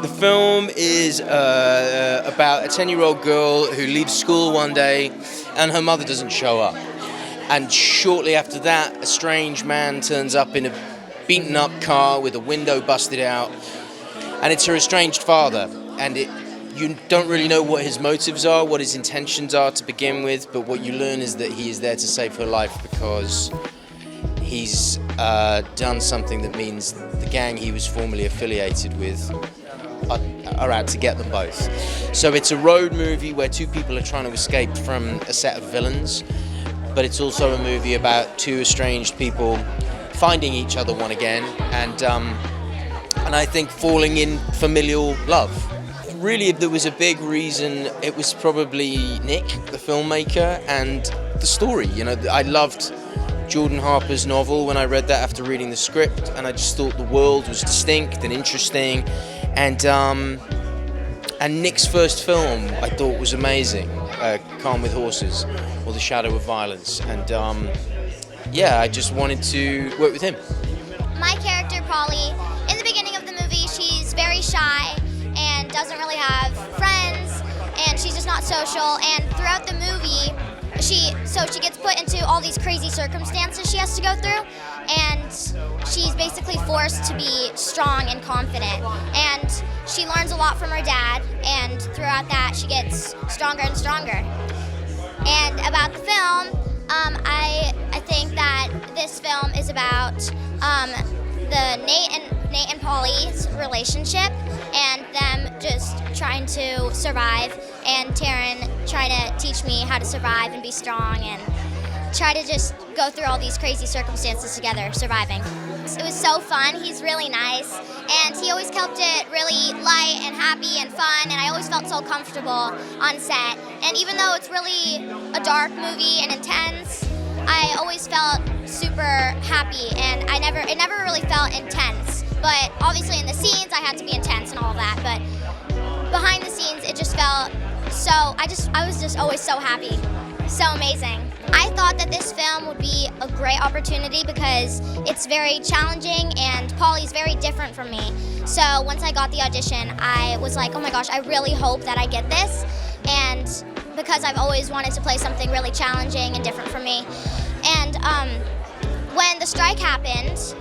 The film is about a 10-year-old girl who leaves school one day and her mother doesn't show up. And shortly after that, a strange man turns up in a beaten up car with a window busted out. And it's her estranged father. And you don't really know what his motives are, what his intentions are to begin with, but what you learn is that he is there to save her life because he's done something that means the gang he was formerly affiliated with are out to get them both. So it's a road movie where two people are trying to escape from a set of villains, but it's also a movie about two estranged people finding each other one again and I think falling in familial love. Really, if there was a big reason, it was probably Nick, the filmmaker, and the story. You know, I loved Jordan Harper's novel when I read that after reading the script, and I just thought the world was distinct and interesting. And Nick's first film I thought was amazing, Calm with Horses, or The Shadow of Violence, and yeah, I just wanted to work with him. My character, Polly, in the beginning of the movie, she's very shy and doesn't really have friends, and she's just not social, and throughout the movie, she gets put into all these crazy circumstances she has to go through, and she's basically forced to be strong and confident, and she learns a lot from her dad, and throughout that she gets stronger and stronger. And about the film, I think that this film is about the Nate and Polly's relationship and them just trying to survive, and Taryn trying to teach me how to survive and be strong and try to just go through all these crazy circumstances together, surviving. It was so fun. He's really nice, and he always kept it really light and happy and fun, and I always felt so comfortable on set. And even though it's really a dark movie and intense, I always felt super happy, and it never really felt intense. But obviously in the scenes I had to be intense and all of that, but behind the scenes it just felt so, I was just always so happy, so amazing. I thought that this film would be a great opportunity because it's very challenging and Polly's very different from me. So once I got the audition, I was like, oh my gosh, I really hope that I get this. And because I've always wanted to play something really challenging and different from me. And when the strike happened,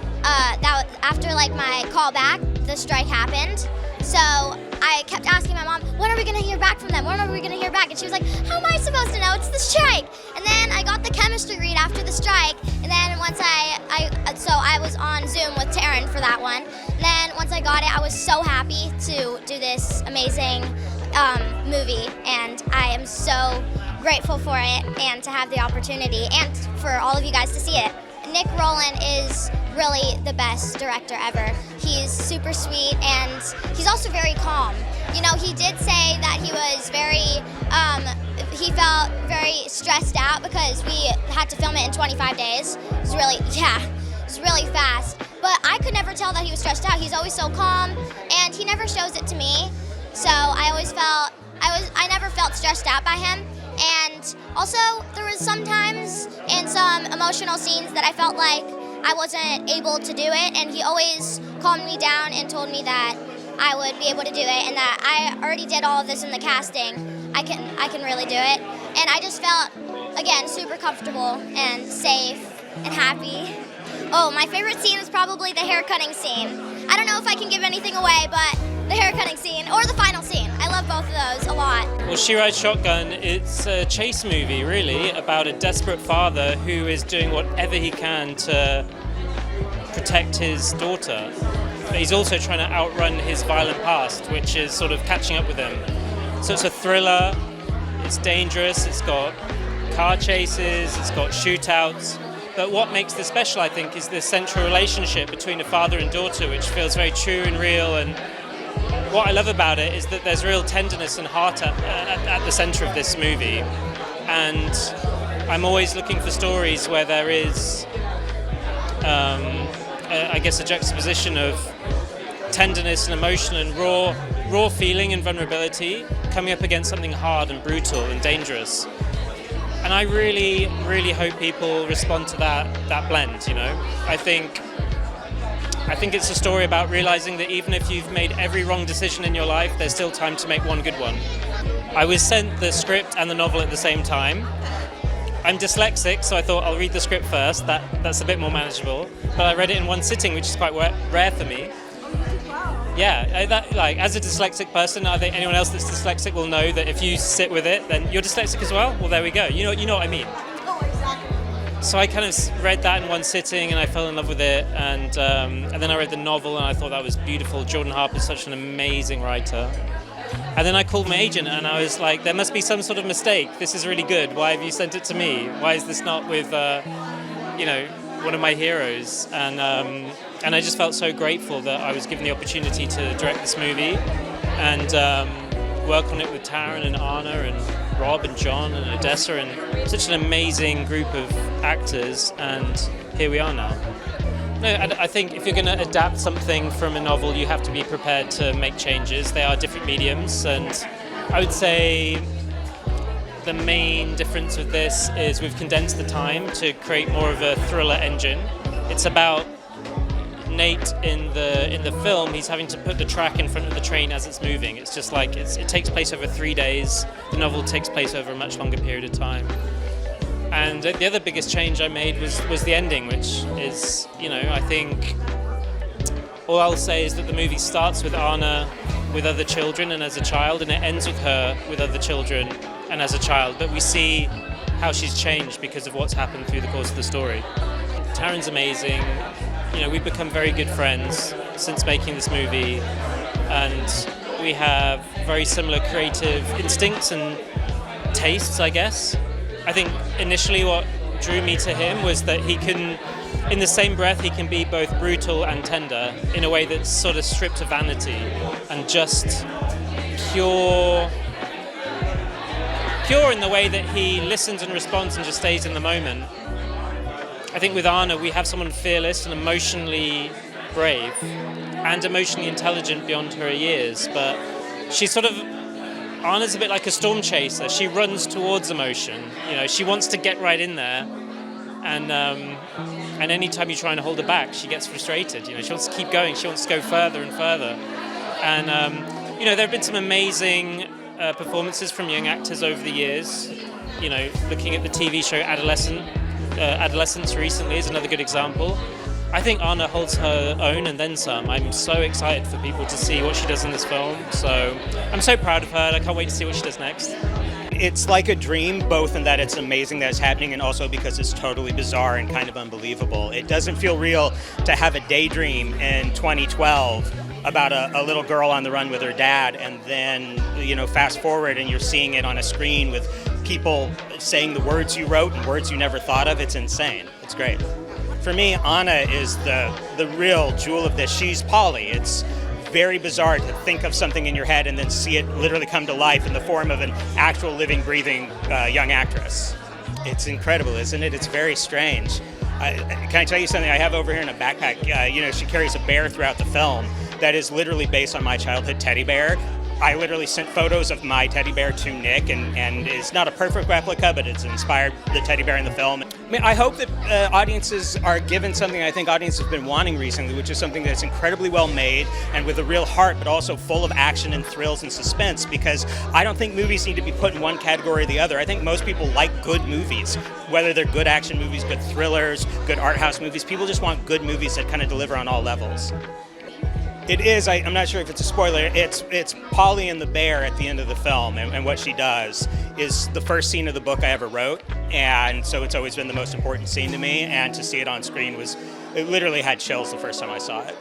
after like my call back, the strike happened. So I kept asking my mom, when are we gonna hear back from them? When are we gonna hear back? And she was like, how am I supposed to know? It's the strike. And then I got the chemistry read after the strike. And then once so I was on Zoom with Taryn for that one. And then once I got it, I was so happy to do this amazing movie. And I am so grateful for it and to have the opportunity and for all of you guys to see it. Nick Rowland is really the best director ever. He's super sweet and he's also very calm. You know, he did say that he was he felt very stressed out because we had to film it in 25 days. It was really fast. But I could never tell that he was stressed out. He's always so calm and he never shows it to me. So I never felt stressed out by him. And also, there was sometimes in some emotional scenes that I felt like I wasn't able to do it, and he always calmed me down and told me that I would be able to do it and that I already did all of this in the casting. I can really do it. And I just felt, again, super comfortable and safe and happy. Oh, my favorite scene was probably the hair cutting scene. I don't know if I can give anything away, but the hair cutting scene or the final scene. I love both of those a lot. Well, She Rides Shotgun, it's a chase movie really about a desperate father who is doing whatever he can to protect his daughter. But he's also trying to outrun his violent past, which is sort of catching up with him. So it's a thriller, it's dangerous, it's got car chases, it's got shootouts. But what makes this special, I think, is the central relationship between a father and daughter, which feels very true and real. And what I love about it is that there's real tenderness and heart at the center of this movie. and I'm always looking for stories where there is, I guess, a juxtaposition of tenderness and emotion and raw feeling and vulnerability coming up against something hard and brutal and dangerous. And I really, really hope people respond to that blend, you know. I think it's a story about realizing that even if you've made every wrong decision in your life, there's still time to make one good one. I was sent the script and the novel at the same time. I'm dyslexic, so I thought I'll read the script first. That's a bit more manageable. But I read it in one sitting, which is quite rare for me. Yeah, as a dyslexic person, I think anyone else that's dyslexic will know that if you sit with it, then you're dyslexic as well. Well, there we go. You know what I mean. So I kind of read that in one sitting, and I fell in love with it. And then I read the novel, and I thought that was beautiful. Jordan Harper's such an amazing writer. And then I called my agent, and I was like, there must be some sort of mistake. This is really good. Why have you sent it to me? Why is this not with, one of my heroes? And I just felt so grateful that I was given the opportunity to direct this movie and work on it with Taron and Anna and Rob and John and Odessa and such an amazing group of actors, and here we are now. No, I think if you're going to adapt something from a novel, you have to be prepared to make changes. They are different mediums, and I would say the main difference with this is we've condensed the time to create more of a thriller engine. It's about Nate in the film. He's having to put the track in front of the train as it's moving. It's just like it takes place over 3 days. The novel takes place over a much longer period of time. And the other biggest change I made was the ending, which is, I think all I'll say is that the movie starts with Anna with other children and as a child, and it ends with her with other children and as a child. But we see how she's changed because of what's happened through the course of the story. Taron's amazing. We've become very good friends since making this movie, and we have very similar creative instincts and tastes, I guess. I think initially what drew me to him was that he can, in the same breath, he can be both brutal and tender in a way that's sort of stripped of vanity and just pure in the way that he listens and responds and just stays in the moment. I think with Anna, we have someone fearless and emotionally brave and emotionally intelligent beyond her years, but she's Anna's a bit like a storm chaser. She runs towards emotion. She wants to get right in there, and anytime you try and hold her back, she gets frustrated. She wants to keep going. She wants to go further and further. And there have been some amazing performances from young actors over the years. Looking at the TV show Adolescence recently is another good example. I think Anna holds her own and then some. I'm so excited for people to see what she does in this film. So I'm so proud of her, and I can't wait to see what she does next. It's like a dream, both in that it's amazing that it's happening and also because it's totally bizarre and kind of unbelievable. It doesn't feel real to have a daydream in 2012 about a little girl on the run with her dad, and then, fast forward and you're seeing it on a screen with people saying the words you wrote and words you never thought of. It's insane. It's great. For me, Anna is the real jewel of this. She's Polly. It's very bizarre to think of something in your head and then see it literally come to life in the form of an actual living, breathing young actress. It's incredible, isn't it? It's very strange. Can I tell you something I have over here in a backpack? She carries a bear throughout the film that is literally based on my childhood teddy bear. I literally sent photos of my teddy bear to Nick, and it's not a perfect replica, but it's inspired the teddy bear in the film. I hope that audiences are given something I think audiences have been wanting recently, which is something that's incredibly well made and with a real heart, but also full of action and thrills and suspense, because I don't think movies need to be put in one category or the other. I think most people like good movies, whether they're good action movies, good thrillers, good art house movies. People just want good movies that kind of deliver on all levels. It is, I'm not sure if it's a spoiler, it's Polly and the bear at the end of the film, and what she does is the first scene of the book I ever wrote, and so it's always been the most important scene to me, and to see it on screen it literally had chills the first time I saw it.